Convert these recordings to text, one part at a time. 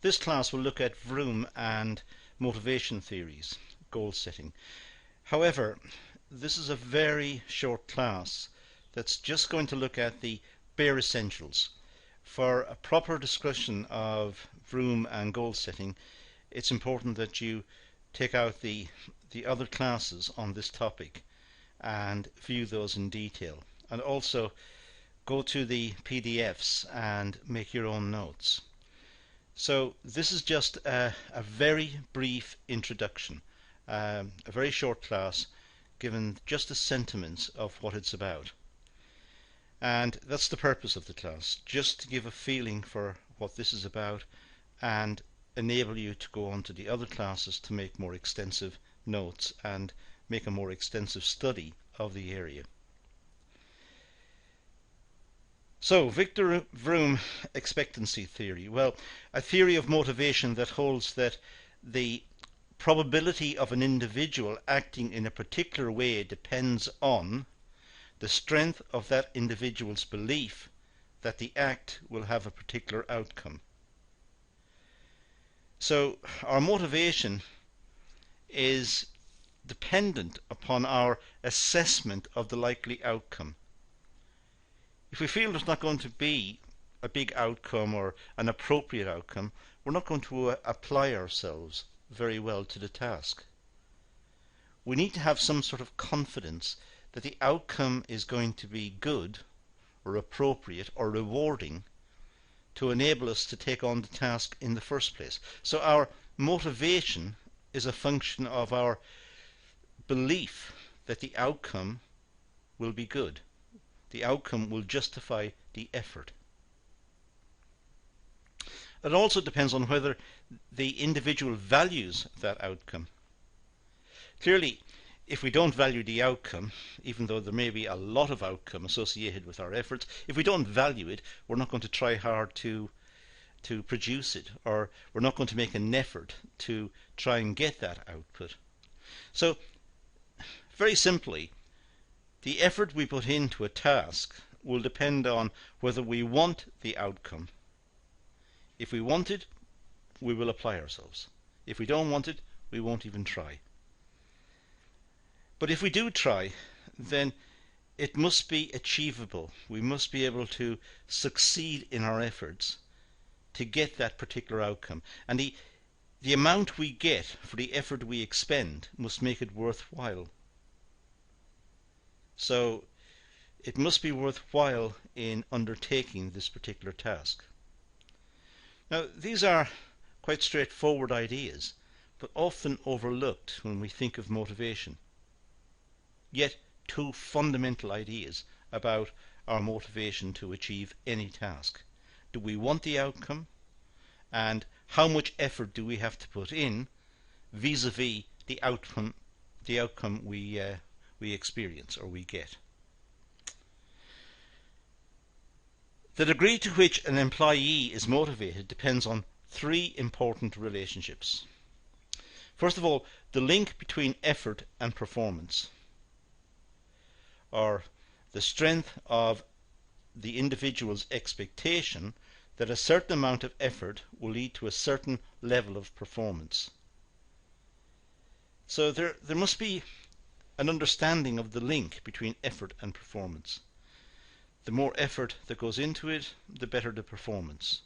This class will look at Vroom and motivation theories, goal setting. However, this is a very short class that's just going to look at the bare essentials. For a proper discussion of Vroom and goal setting, it's important that you take out the other classes on this topic and view those in detail, and also go to the PDFs and make your own notes. So this is just a very brief introduction, a very short class given just the sentiments of what it's about. And that's the purpose of the class, just to give a feeling for what this is about and enable you to go on to the other classes to make more extensive notes and make a more extensive study of the area. So, Victor Vroom expectancy theory. Well, a theory of motivation that holds that the probability of an individual acting in a particular way depends on the strength of that individual's belief that the act will have a particular outcome. So, our motivation is dependent upon our assessment of the likely outcome. If we feel there's not going to be a big outcome or an appropriate outcome, we're not going to apply ourselves very well to the task. We need to have some sort of confidence that the outcome is going to be good or appropriate or rewarding to enable us to take on the task in the first place. So our motivation is a function of our belief that the outcome will be good. The outcome will justify the effort. It also depends on whether the individual values that outcome. Clearly, if we don't value the outcome, even though there may be a lot of outcome associated with our efforts, if we don't value it, we're not going to try hard to produce it, or we're not going to make an effort to try and get that output. So, very simply, the effort we put into a task will depend on whether we want the outcome. If we want it, we will apply ourselves. If we don't want it, we won't even try. But if we do try, then it must be achievable. We must be able to succeed in our efforts to get that particular outcome. And the amount we get for the effort we expend must make it worthwhile. So it must be worthwhile in undertaking this particular task. Now, these are quite straightforward ideas, but often overlooked when we think of motivation. Yet two fundamental ideas about our motivation to achieve any task. Do we want the outcome? And how much effort do we have to put in vis-a-vis the outcome we experience or we get? The degree to which an employee is motivated depends on three important relationships. First of all, the link between effort and performance, or the strength of the individual's expectation that a certain amount of effort will lead to a certain level of performance. So there must be an understanding of the link between effort and performance. The more effort that goes into it, the better the performance.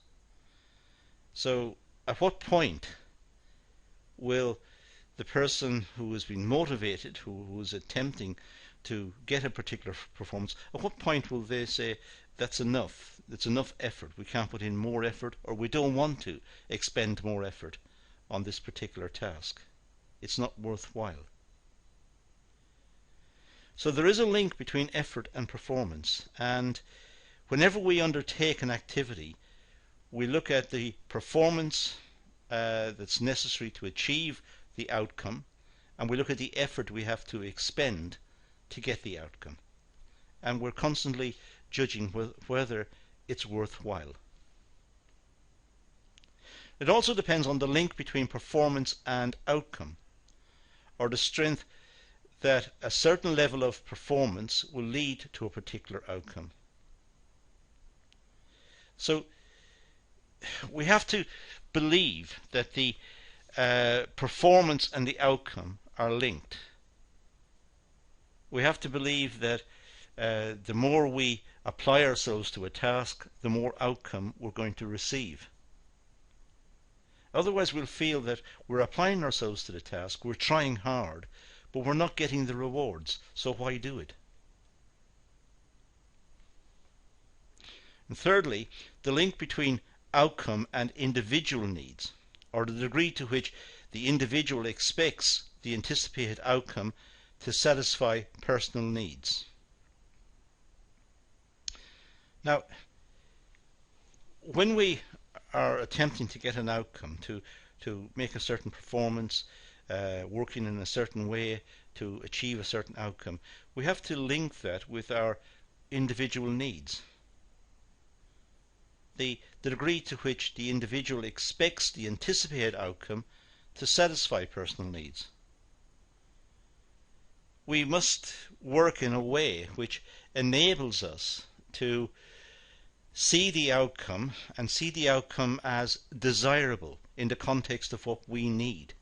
So at what point will the person who has been motivated, who is attempting to get a particular performance, at what point will they say, that's enough, it's enough effort, we can't put in more effort, or we don't want to expend more effort on this particular task, it's not worthwhile? So there is a link between effort and performance, and whenever we undertake an activity, we look at the performance that's necessary to achieve the outcome, and we look at the effort we have to expend to get the outcome. And we're constantly judging whether it's worthwhile. It also depends on the link between performance and outcome, or the strength that a certain level of performance will lead to a particular outcome. So we have to believe that the performance and the outcome are linked. We have to believe that the more we apply ourselves to a task, the more outcome we're going to receive. Otherwise, we'll feel that we're applying ourselves to the task, we're trying hard, but we're not getting the rewards, so why do it? And thirdly, the link between outcome and individual needs, or the degree to which the individual expects the anticipated outcome to satisfy personal needs. Now, when we are attempting to get an outcome, to make a certain performance, working in a certain way to achieve a certain outcome, we have to link that with our individual needs. The degree to which the individual expects the anticipated outcome to satisfy personal needs. We must work in a way which enables us to see the outcome and see the outcome as desirable in the context of what we need.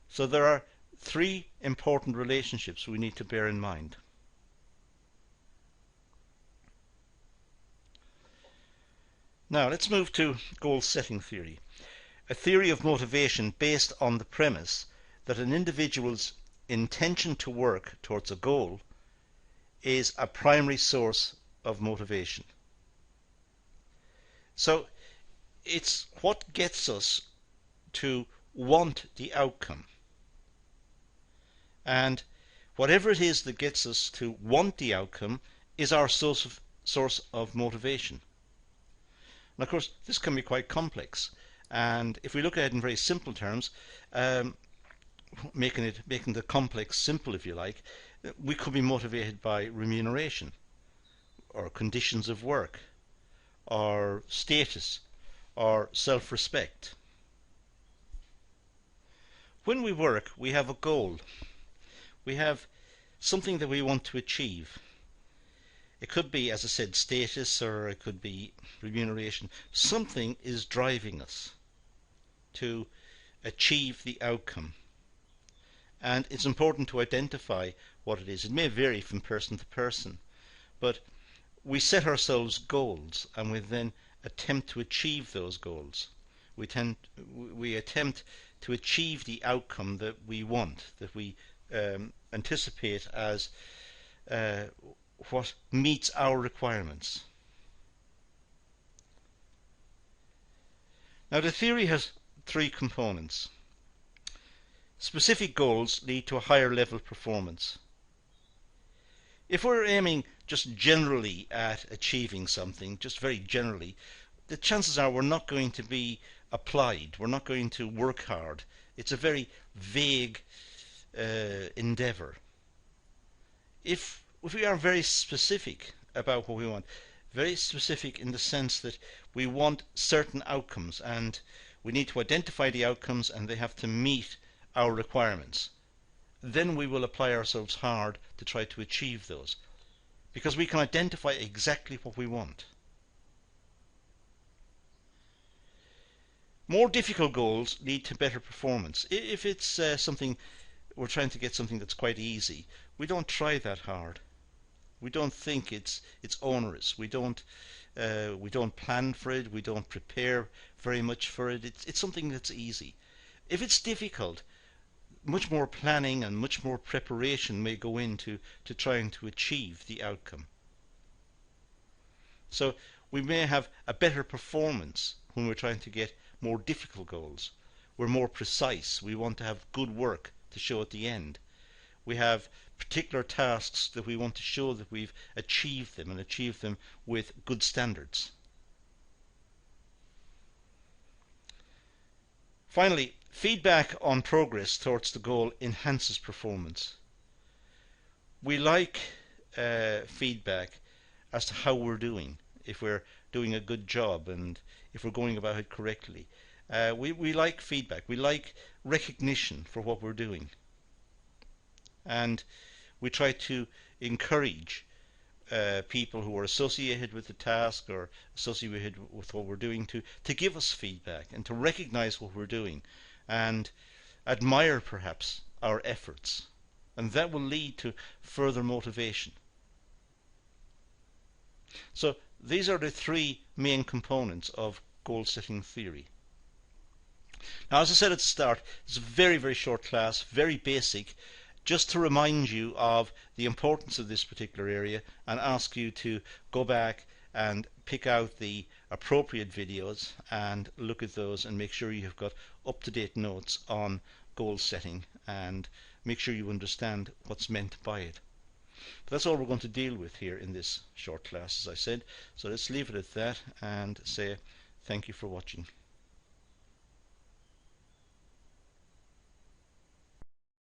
So there are three important relationships we need to bear in mind. Now let's move to goal setting theory, a theory of motivation based on the premise that an individual's intention to work towards a goal is a primary source of motivation. So it's what gets us to want the outcome. And whatever it is that gets us to want the outcome is our source of motivation. And of course, this can be quite complex. And if we look at it in very simple terms, making the complex simple, if you like, we could be motivated by remuneration, or conditions of work, or status, or self-respect. When we work, we have a goal. We have something that we want to achieve. It could be, as I said, status, or it could be remuneration. Something is driving us to achieve the outcome. And it's important to identify what it is. It may vary from person to person, but we set ourselves goals and we then attempt to achieve those goals. We attempt to achieve the outcome that we want, that we anticipate as what meets our requirements. Now, the theory has three components. Specific goals lead to a higher level of performance. If we're aiming just generally at achieving something, just very generally, the chances are we're not going to be applied, we're not going to work hard. It's a very vague endeavour. If we are very specific about what we want, very specific in the sense that we want certain outcomes and we need to identify the outcomes and they have to meet our requirements, then we will apply ourselves hard to try to achieve those, because we can identify exactly what we want. More difficult goals lead to better performance. If it's something we're trying to get something that's quite easy, we don't try that hard. We don't think it's onerous. We don't plan for it. We don't prepare very much for it. It's something that's easy. If it's difficult, much more planning and much more preparation may go into trying to achieve the outcome. So we may have a better performance when we're trying to get more difficult goals. We're more precise. We want to have good work to show at the end. We have particular tasks that we want to show that we've achieved them and achieved them with good standards. Finally, feedback on progress towards the goal enhances performance. We like feedback as to how we're doing, if we're doing a good job and if we're going about it correctly. We like feedback. We like recognition for what we're doing. And we try to encourage people who are associated with the task or associated with what we're doing to give us feedback and to recognize what we're doing and admire perhaps our efforts, and that will lead to further motivation. So these are the three main components of goal setting theory. Now, as I said at the start, it's a very, very short class, very basic, just to remind you of the importance of this particular area and ask you to go back and pick out the appropriate videos and look at those and make sure you have got up-to-date notes on goal setting and make sure you understand what's meant by it. But that's all we're going to deal with here in this short class, as I said. So let's leave it at that and say thank you for watching.